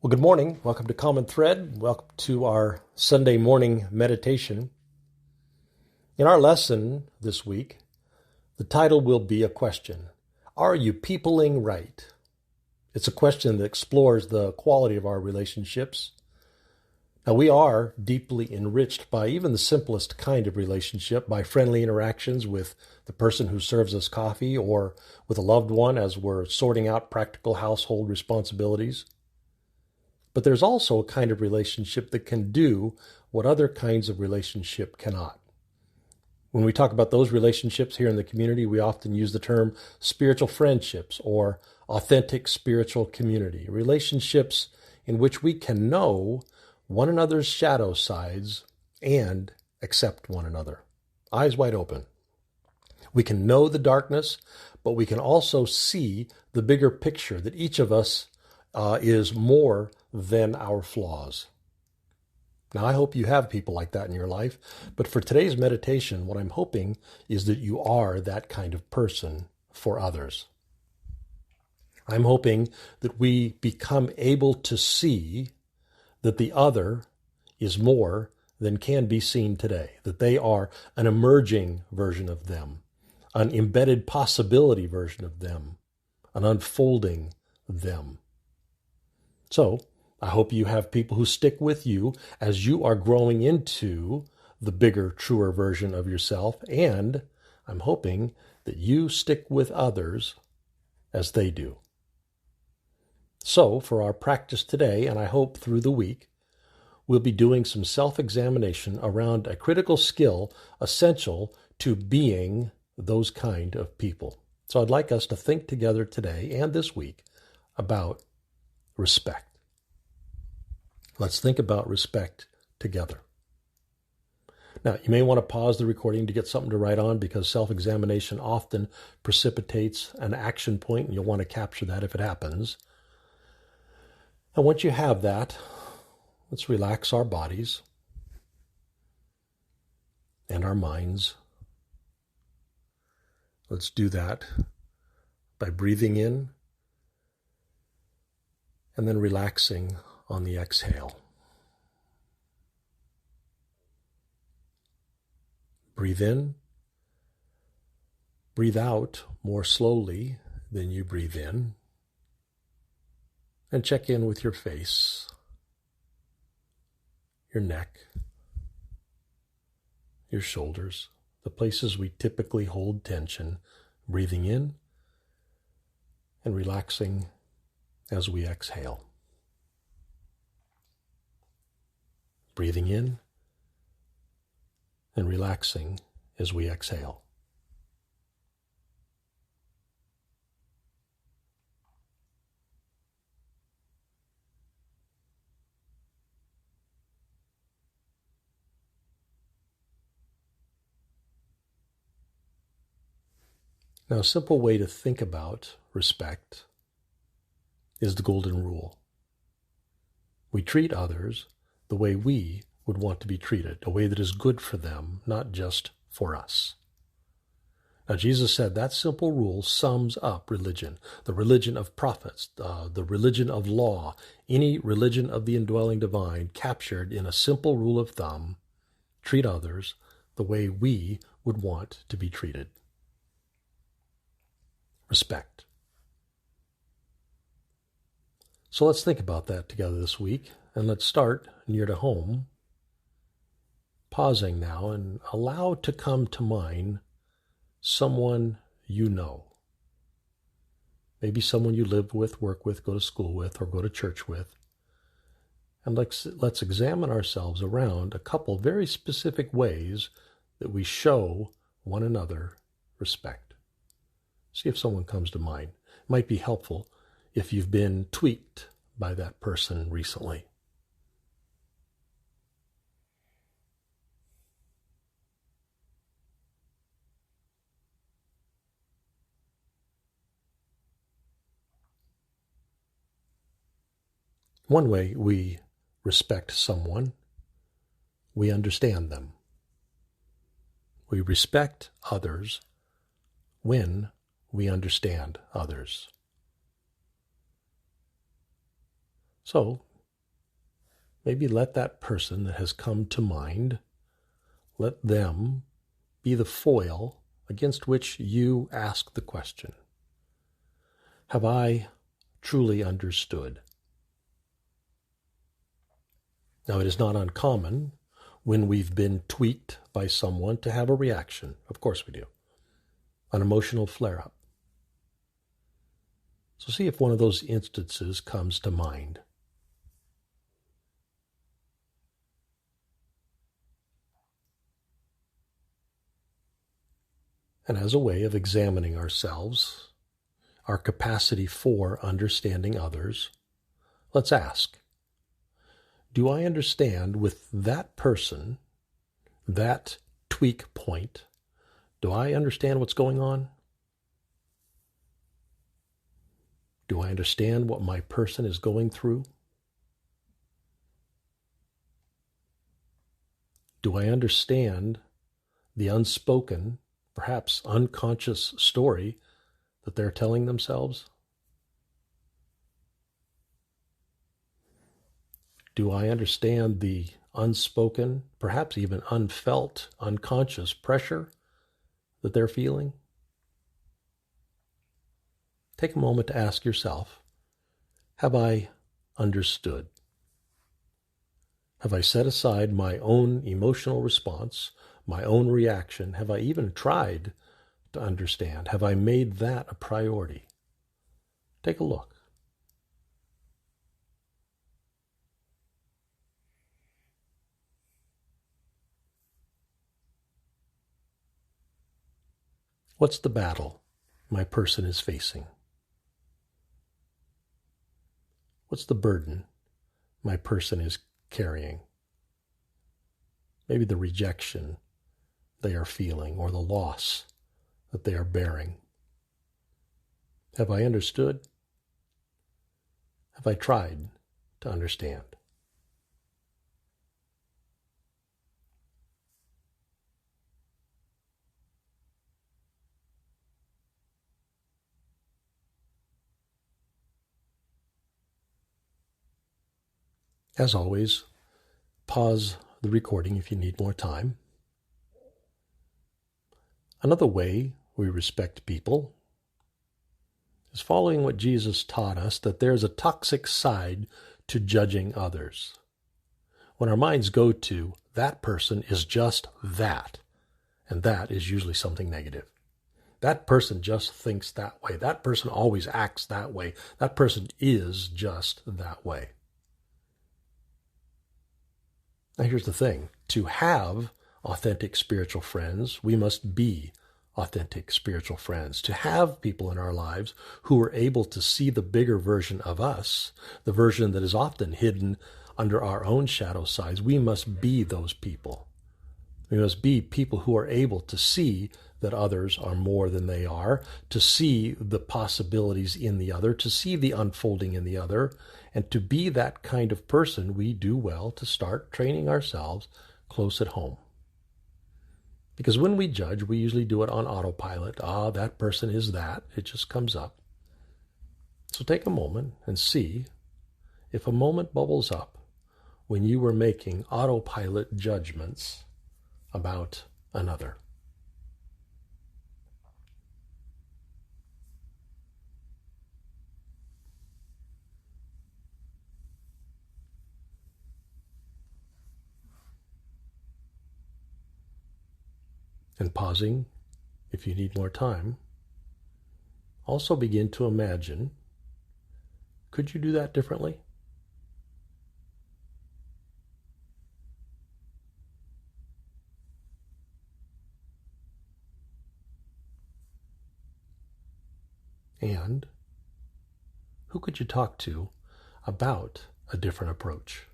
Well, good morning. Welcome to Common Thread. Welcome to our Sunday morning meditation. In our lesson this week, the title will be a question. Are you peopling right? It's a question that explores the quality of our relationships. Now, we are deeply enriched by even the simplest kind of relationship, by friendly interactions with the person who serves us coffee or with a loved one as we're sorting out practical household responsibilities. But there's also a kind of relationship that can do what other kinds of relationship cannot. When we talk about those relationships here in the community, we often use the term spiritual friendships or authentic spiritual community, relationships in which we can know one another's shadow sides and accept one another. Eyes wide open. We can know the darkness, but we can also see the bigger picture that each of us is more than our flaws. Now, I hope you have people like that in your life, but for today's meditation, what I'm hoping is that you are that kind of person for others. I'm hoping that we become able to see that the other is more than can be seen today, that they are an emerging version of them, an embedded possibility version of them, an unfolding them. So, I hope you have people who stick with you as you are growing into the bigger, truer version of yourself, and I'm hoping that you stick with others as they do. So, for our practice today, and I hope through the week, we'll be doing some self-examination around a critical skill essential to being those kind of people. So I'd like us to think together today and this week about respect. Let's think about respect together. Now, you may want to pause the recording to get something to write on because self-examination often precipitates an action point, and you'll want to capture that if it happens. And once you have that, let's relax our bodies and our minds. Let's do that by breathing in and then relaxing on the exhale. Breathe in, breathe out more slowly than you breathe in, and check in with your face, your neck, your shoulders, the places we typically hold tension, breathing in and relaxing as we exhale. Breathing in and relaxing as we exhale. Now, a simple way to think about respect is the golden rule. We treat others the way we would want to be treated, a way that is good for them, not just for us. Now, Jesus said that simple rule sums up religion, the religion of prophets, the religion of law, any religion of the indwelling divine captured in a simple rule of thumb: treat others the way we would want to be treated. Respect. So let's think about that together this week, and let's start near to home, pausing now and allow to come to mind someone you know. Maybe someone you live with, work with, go to school with, or go to church with. And let's examine ourselves around a couple very specific ways that we show one another respect. See if someone comes to mind. It might be helpful if you've been tweaked by that person recently. One way we respect someone, we understand them. We respect others when we understand others. So maybe let that person that has come to mind, let them be the foil against which you ask the question, have I truly understood? Now, it is not uncommon when we've been tweaked by someone to have a reaction. Of course we do. An emotional flare-up. So see if one of those instances comes to mind. And as a way of examining ourselves, our capacity for understanding others, let's ask, do I understand with that person, that tweak point, do I understand what's going on? Do I understand what my person is going through? Do I understand the unspoken, perhaps unconscious story that they're telling themselves? Do I understand the unspoken, perhaps even unfelt, unconscious pressure that they're feeling? Take a moment to ask yourself, have I understood? Have I set aside my own emotional response, my own reaction? Have I even tried to understand? Have I made that a priority? Take a look. What's the battle my person is facing? What's the burden my person is carrying? Maybe the rejection they are feeling or the loss that they are bearing. Have I understood? Have I tried to understand? As always, pause the recording if you need more time. Another way we respect people is following what Jesus taught us, that there's a toxic side to judging others. When our minds go to, that person is just that, and that is usually something negative. That person just thinks that way. That person always acts that way. That person is just that way. Now here's the thing. To have authentic spiritual friends, we must be authentic spiritual friends. To have people in our lives who are able to see the bigger version of us, the version that is often hidden under our own shadow sides, we must be those people. We must be people who are able to see that others are more than they are, to see the possibilities in the other, to see the unfolding in the other, and to be that kind of person, we do well to start training ourselves close at home. Because when we judge, we usually do it on autopilot. That person is that. It just comes up. So take a moment and see if a moment bubbles up when you were making autopilot judgments about another. And pausing, if you need more time, also begin to imagine, could you do that differently? And who could you talk to about a different approach?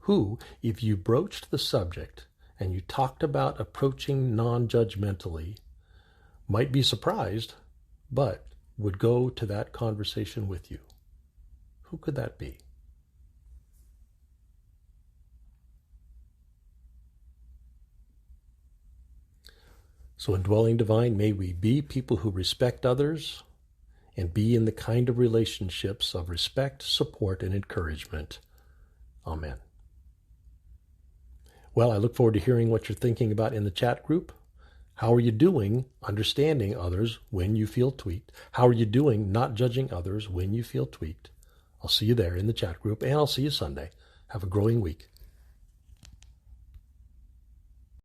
Who, if you broached the subject and you talked about approaching non-judgmentally, might be surprised, but would go to that conversation with you? Who could that be? So in Dwelling Divine, may we be people who respect others and be in the kind of relationships of respect, support, and encouragement. Amen. Well, I look forward to hearing what you're thinking about in the chat group. How are you doing understanding others when you feel tweaked? How are you doing not judging others when you feel tweaked? I'll see you there in the chat group, and I'll see you Sunday. Have a growing week.